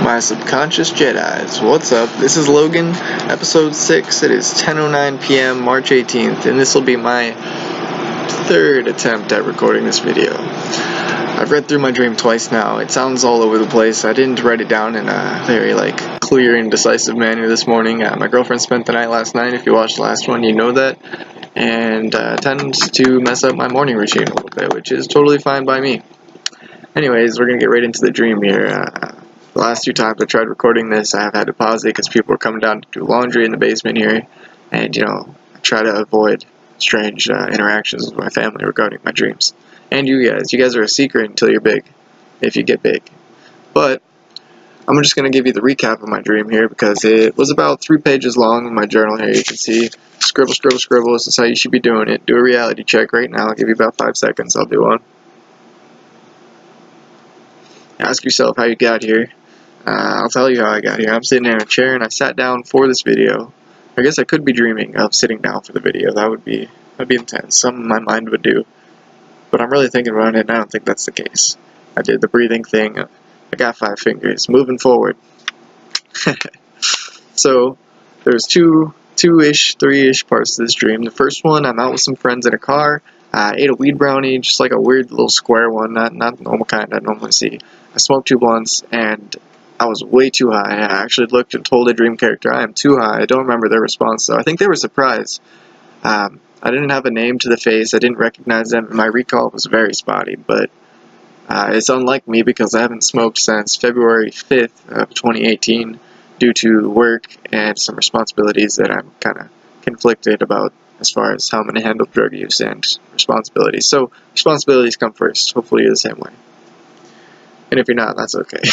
My subconscious jedis. What's up? This is Logan, episode 6. It is 10:09 p.m. March 18th, and this will be my third attempt at recording this video. I've read through my dream twice now. It sounds all over the place. I didn't write it down in a very clear and decisive manner this morning. My girlfriend spent the night last night. If you watched the last one, you know that. And tends to mess up my morning routine a little bit, which is totally fine by me. Anyways, we're going to get right into the dream here. The last two times I tried recording this, I have had to pause it because people were coming down to do laundry in the basement here. And, I try to avoid strange interactions with my family regarding my dreams. And you guys are a secret until you're big, if you get big. But I'm just going to give you the recap of my dream here because it was about 3 pages long in my journal here. You can see, scribble, scribble, scribble. This is how you should be doing it. Do a reality check right now. I'll give you about 5 seconds. I'll do one. Ask yourself how you got here. I'll tell you how I got here. I'm sitting in a chair and I sat down for this video. I guess I could be dreaming of sitting down for the video. That'd be intense. Something my mind would do. But I'm really thinking about it and I don't think that's the case. I did the breathing thing. I got 5 fingers. Moving forward. So there's two-ish, 3-ish parts to this dream. The first one, I'm out with some friends in a car. I ate a weed brownie, just like a weird little square one, not the normal kind I normally see. I smoked 2 blunts, and I was way too high. I actually looked and told a dream character, I am too high. I don't remember their response, though. I think they were surprised. I didn't have a name to the face. I didn't recognize them. My recall was very spotty, but it's unlike me because I haven't smoked since February 5th of 2018 due to work and some responsibilities that I'm kind of conflicted about as far as how I'm going to handle drug use and responsibilities. So responsibilities come first. Hopefully you're the same way. And if you're not, that's okay.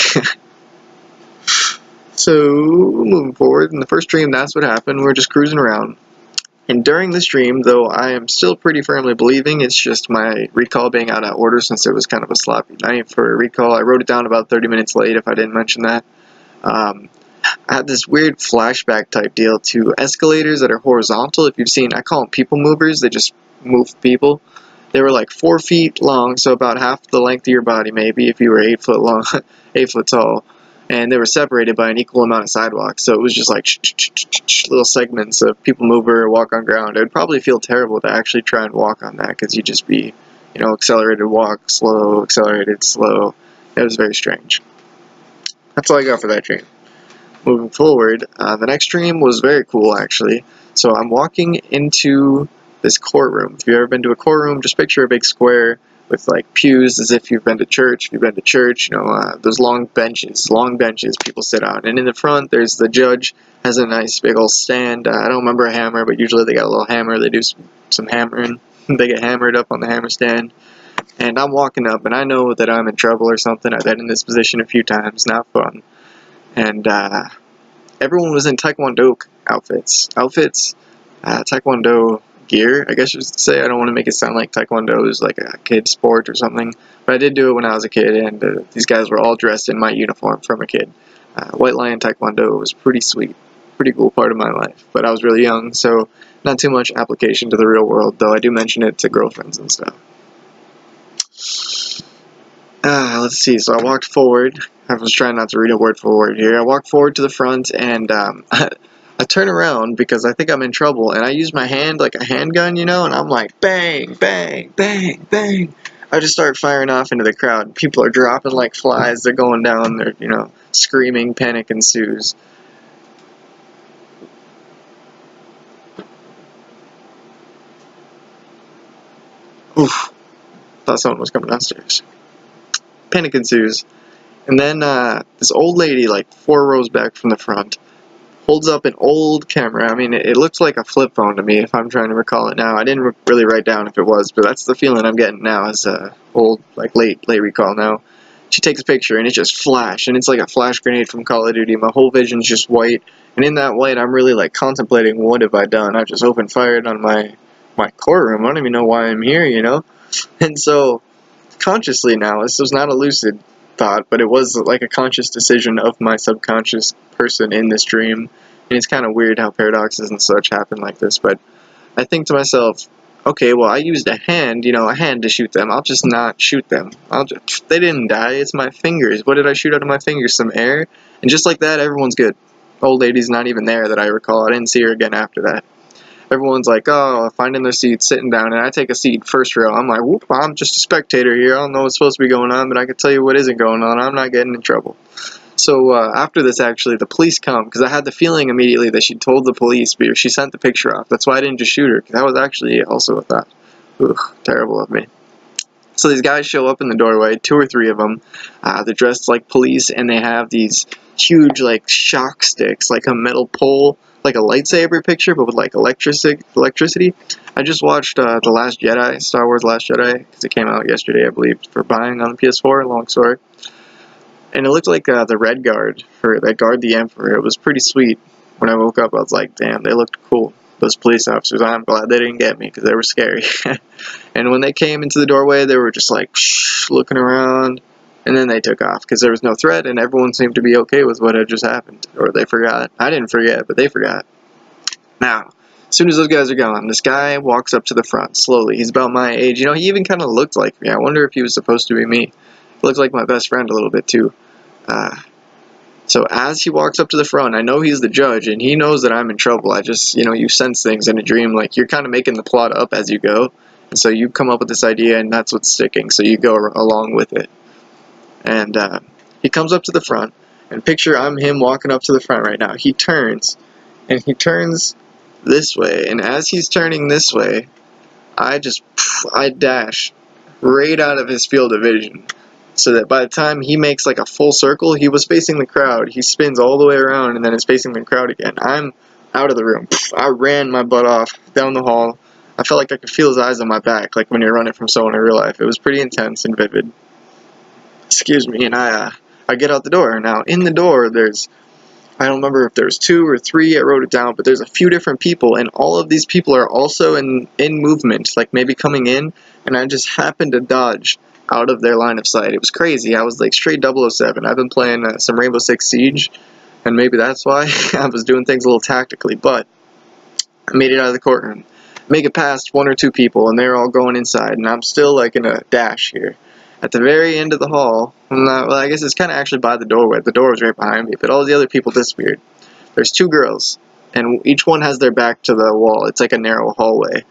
So, moving forward, in the first dream, that's what happened. We're just cruising around. And during this dream, though I am still pretty firmly believing, it's just my recall being out of order since it was kind of a sloppy night for a recall. I wrote it down about 30 minutes late if I didn't mention that. I had this weird flashback type deal to escalators that are horizontal. If you've seen, I call them people movers. They just move people. They were like 4 feet long, so about half the length of your body maybe if you were 8 foot long, 8 foot tall. And they were separated by an equal amount of sidewalks, so it was just like little segments of people mover, walk on ground. It would probably feel terrible to actually try and walk on that because you'd just be, accelerated walk, slow, accelerated, slow. It was very strange. That's all I got for that dream. Moving forward, the next dream was very cool actually. So I'm walking into this courtroom. If you've ever been to a courtroom, just picture a big square with pews as if you've been to church. If you've been to church, those long benches people sit on. And in the front, there's the judge, has a nice big old stand. I don't remember a hammer, but usually they got a little hammer. They do some hammering. They get hammered up on the hammer stand. And I'm walking up, and I know that I'm in trouble or something. I've been in this position a few times. Not fun. And everyone was in Taekwondo outfits. Taekwondo gear, I guess you should say. I don't want to make it sound like Taekwondo is like a kid sport or something, but I did do it when I was a kid, and these guys were all dressed in my uniform from a kid. White Lion Taekwondo was pretty sweet, pretty cool part of my life, but I was really young, so not too much application to the real world, though I do mention it to girlfriends and stuff. Let's see, so I walked forward. I was trying not to read it word for word here. I walked forward to the front, and I turn around because I think I'm in trouble, and I use my hand like a handgun, and I'm like, bang, bang, bang, bang. I just start firing off into the crowd. People are dropping like flies. They're going down. They're, screaming. Panic ensues. Oof. Thought someone was coming downstairs. Panic ensues. And then this old lady, 4 rows back from the front, holds up an old camera. I mean, it looks like a flip phone to me if I'm trying to recall it now. I didn't really write down if it was, but that's the feeling I'm getting now as a old, late recall now. She takes a picture and it just flashed, and it's like a flash grenade from Call of Duty. My whole vision's just white, and in that white, I'm really contemplating what have I done. I've just open fired on my courtroom. I don't even know why I'm here, And so, consciously now, this was not a lucid thought, but it was like a conscious decision of my subconscious person in this dream. And it's kind of weird how paradoxes and such happen like this, but I think to myself, okay, well, I used a hand, a hand to shoot them. I'll just not shoot them. They didn't die. It's my fingers. What did I shoot out of my fingers? Some air? And just like that, everyone's good. Old lady's not even there that I recall. I didn't see her again after that. Everyone's like, oh, finding their seats, sitting down, and I take a seat first row. I'm like, whoop, I'm just a spectator here. I don't know what's supposed to be going on, but I can tell you what isn't going on. I'm not getting in trouble. So after this, actually, the police come, because I had the feeling immediately that she told the police, but she sent the picture off. That's why I didn't just shoot her, because that was actually also a thought. Ugh, terrible of me. So these guys show up in the doorway, 2 or 3 of them. They're dressed like police, and they have these huge, like, shock sticks, like a metal pole, like a lightsaber picture, but with, like, electricity. I just watched The Last Jedi, Star Wars Last Jedi, because it came out yesterday, I believe, for buying on the PS4, long story. And it looked like the Red Guard, that guard the Emperor. It was pretty sweet. When I woke up, I was like, damn, they looked cool. Those police officers, I'm glad they didn't get me, because they were scary. And when they came into the doorway, they were just like, shh, looking around, and then they took off, because there was no threat, and everyone seemed to be okay with what had just happened. Or they forgot. I didn't forget, but they forgot. Now, as soon as those guys are gone, this guy walks up to the front, slowly. He's about my age. He even kind of looked like me. I wonder if he was supposed to be me. He looked like my best friend a little bit, too. So as he walks up to the front, I know he's the judge, and he knows that I'm in trouble. I just, you sense things in a dream, like you're kind of making the plot up as you go. And so you come up with this idea, and that's what's sticking, so you go along with it. And he comes up to the front, and picture I'm him walking up to the front right now. He turns, and he turns this way, and as he's turning this way, I dash right out of his field of vision. So that by the time he makes like a full circle, he was facing the crowd. He spins all the way around and then is facing the crowd again. I'm out of the room. I ran my butt off down the hall. I felt like I could feel his eyes on my back, like when you're running from someone in real life. It was pretty intense and vivid. Excuse me, and I get out the door. Now, in the door, I don't remember if there's 2 or 3, I wrote it down, but there's a few different people, and all of these people are also in movement, like maybe coming in, and I just happened to dodge out of their line of sight. It was crazy. I was like straight 007. I've been playing some Rainbow Six Siege, and maybe that's why I was doing things a little tactically, but I made it out of the courtroom. Make it past 1 or 2 people, and they're all going inside, and I'm still like in a dash here. At the very end of the hall, well, I guess it's kind of actually by the doorway. The door was right behind me, but all the other people disappeared. There's 2 girls, and each one has their back to the wall. It's like a narrow hallway.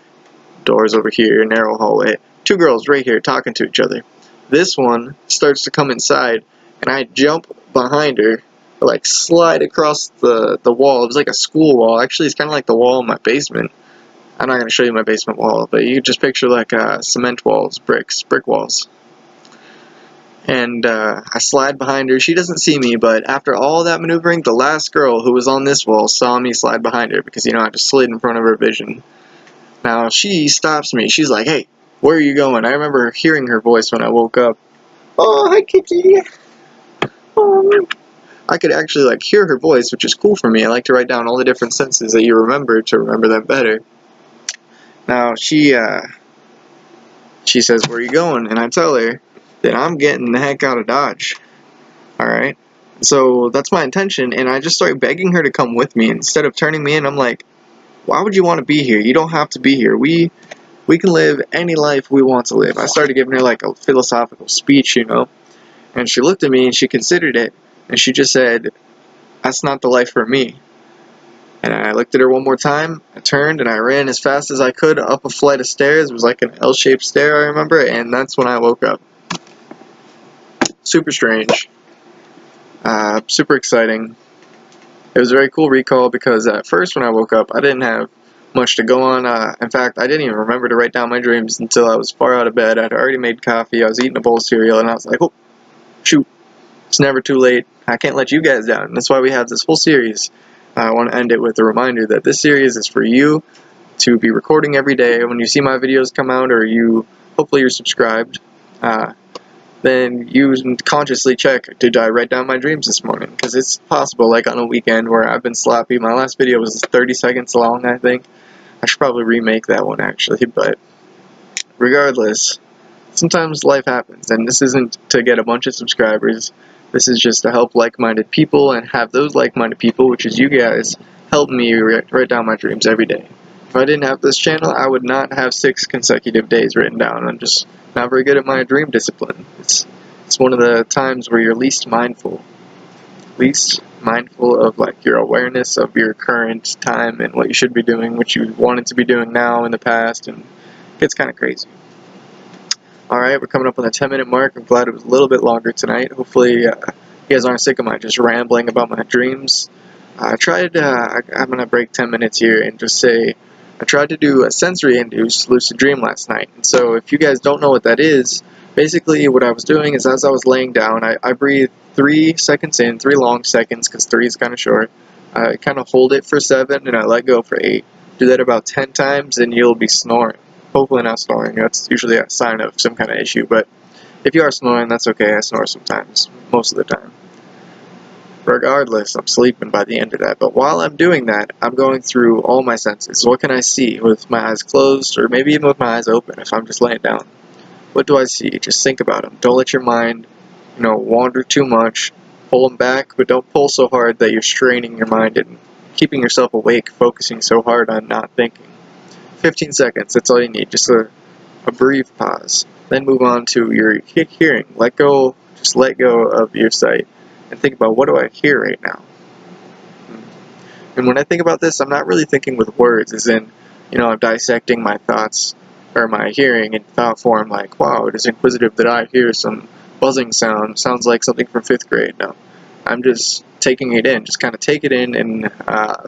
Doors over here, narrow hallway. 2 girls right here talking to each other. This one starts to come inside, and I jump behind her, like slide across the wall. It was like a school wall. Actually, it's kind of like the wall in my basement. I'm not going to show you my basement wall, but you just picture like cement walls, brick walls. And I slide behind her. She doesn't see me, but after all that maneuvering, the last girl who was on this wall saw me slide behind her because, I just slid in front of her vision. Now, she stops me. She's like, hey, where are you going? I remember hearing her voice when I woke up. Oh, hi, Kitty. Oh. I could actually, hear her voice, which is cool for me. I like to write down all the different senses that you remember to remember them better. Now, she says, where are you going? And I tell her that I'm getting the heck out of Dodge. Alright? So, that's my intention, and I just start begging her to come with me. Instead of turning me in, I'm like, why would you want to be here? You don't have to be here. We can live any life we want to live. I started giving her a philosophical speech, and she looked at me and she considered it, and she just said, that's not the life for me. And I looked at her one more time, I turned, and I ran as fast as I could up a flight of stairs. It was like an L-shaped stair, I remember, and that's when I woke up. Super strange. Super exciting. It was a very cool recall because at first when I woke up, I didn't have much to go on. In fact, I didn't even remember to write down my dreams until I was far out of bed. I'd already made coffee, I was eating a bowl of cereal, and I was like, oh, shoot, it's never too late. I can't let you guys down. And that's why we have this whole series. I want to end it with a reminder that this series is for you to be recording every day. When you see my videos come out, or hopefully you're subscribed, then you consciously check, did I write down my dreams this morning? Because it's possible, like on a weekend where I've been sloppy. My last video was 30 seconds long, I think. I should probably remake that one, actually, but regardless, sometimes life happens, and this isn't to get a bunch of subscribers. This is just to help like-minded people and have those like-minded people, which is you guys, help me write down my dreams every day. If I didn't have this channel, I would not have 6 consecutive days written down. I'm just not very good at my dream discipline. It's one of the times where you're least mindful of like your awareness of your current time and what you should be doing, what you wanted to be doing now in the past, and it gets kind of crazy. Alright, we're coming up on the 10-minute mark. I'm glad it was a little bit longer tonight. Hopefully you guys aren't sick of my just rambling about my dreams. I'm going to break 10 minutes here and just say I tried to do a sensory-induced lucid dream last night. And so if you guys don't know what that is, basically what I was doing is as I was laying down, I breathed 3 seconds in, 3 long seconds, because 3 is kind of short. I kind of hold it for 7, and I let go for 8. Do that about 10 times, and you'll be snoring. Hopefully not snoring. That's usually a sign of some kind of issue, but if you are snoring, that's okay. I snore sometimes, most of the time. Regardless, I'm sleeping by the end of that. But while I'm doing that, I'm going through all my senses. What can I see with my eyes closed, or maybe even with my eyes open if I'm just laying down? What do I see? Just think about them. Don't let your mind, wander too much. Pull them back, but don't pull so hard that you're straining your mind and keeping yourself awake, focusing so hard on not thinking. 15 seconds, that's all you need. Just a brief pause. Then move on to your hearing. Just let go of your sight. And think about, what do I hear right now? And when I think about this, I'm not really thinking with words, as in, I'm dissecting my thoughts or my hearing in thought form, like, wow, it is inquisitive that I hear some buzzing sound. Sounds like something from 5th grade. No, I'm just taking it in. Just kind of take it in and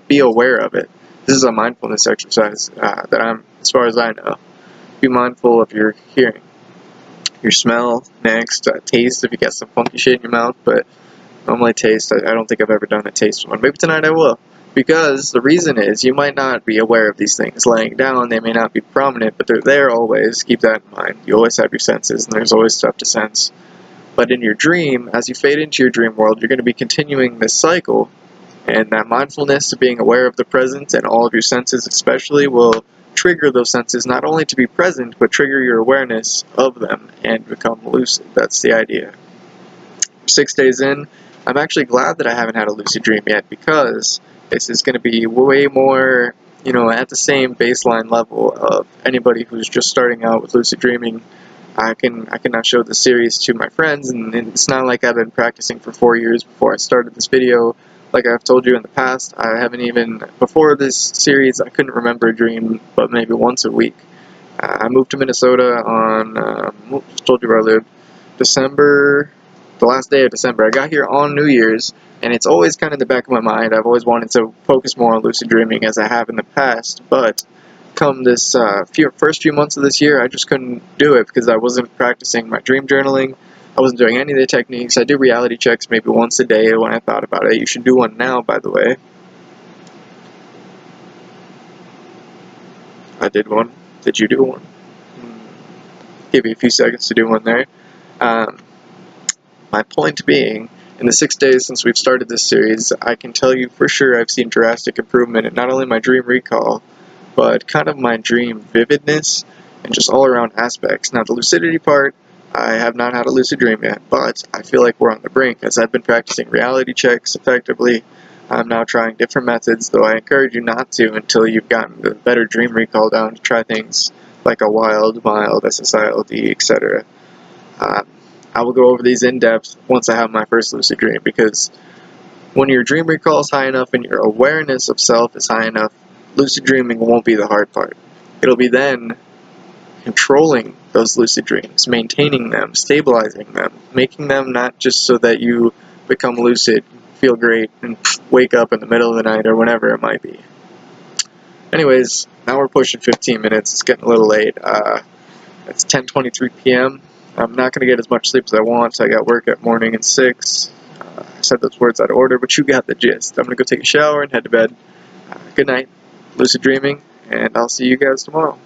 be aware of it. This is a mindfulness exercise that as far as I know. Be mindful of your hearing. Your smell, next, taste if you got some funky shit in your mouth, but normally taste, I don't think I've ever done a taste one. Maybe tonight I will. Because the reason is, you might not be aware of these things. Laying down, they may not be prominent, but they're there always. Keep that in mind. You always have your senses, and there's always stuff to sense. But in your dream, as you fade into your dream world, you're going to be continuing this cycle, and that mindfulness of being aware of the present and all of your senses especially will trigger those senses not only to be present, but trigger your awareness of them and become lucid. That's the idea. 6 days in, I'm actually glad that I haven't had a lucid dream yet, because this is going to be way more, at the same baseline level of anybody who's just starting out with lucid dreaming. I can now show the series to my friends, and it's not like I've been practicing for 4 years before I started this video. Like I've told you in the past, I haven't even, before this series, I couldn't remember a dream but maybe once a week. I moved to Minnesota on, just told you where I lived, the last day of December. I got here on New Year's, and it's always kind of in the back of my mind. I've always wanted to focus more on lucid dreaming as I have in the past, but come this first few months of this year, I just couldn't do it because I wasn't practicing my dream journaling. I wasn't doing any of the techniques. I do reality checks maybe once a day when I thought about it. You should do one now, by the way. I did one. Did you do one? Give you a few seconds to do one there. My point being, in the 6 days since we've started this series, I can tell you for sure I've seen drastic improvement in not only my dream recall, but kind of my dream vividness and just all around aspects. Now the lucidity part, I have not had a lucid dream yet, but I feel like we're on the brink as I've been practicing reality checks effectively. I'm now trying different methods, though I encourage you not to until you've gotten the better dream recall down to try things like a mild, SSLID, etc. I will go over these in depth once I have my first lucid dream, because when your dream recall is high enough and your awareness of self is high enough, lucid dreaming won't be the hard part. It'll be then controlling those lucid dreams, maintaining them, stabilizing them, making them not just so that you become lucid, feel great, and wake up in the middle of the night or whenever it might be. Anyways, now we're pushing 15 minutes. It's getting a little late. It's 10:23 p.m. I'm not going to get as much sleep as I want. I got work at morning at 6. I said those words out of order, but you got the gist. I'm going to go take a shower and head to bed. Good night, lucid dreaming, and I'll see you guys tomorrow.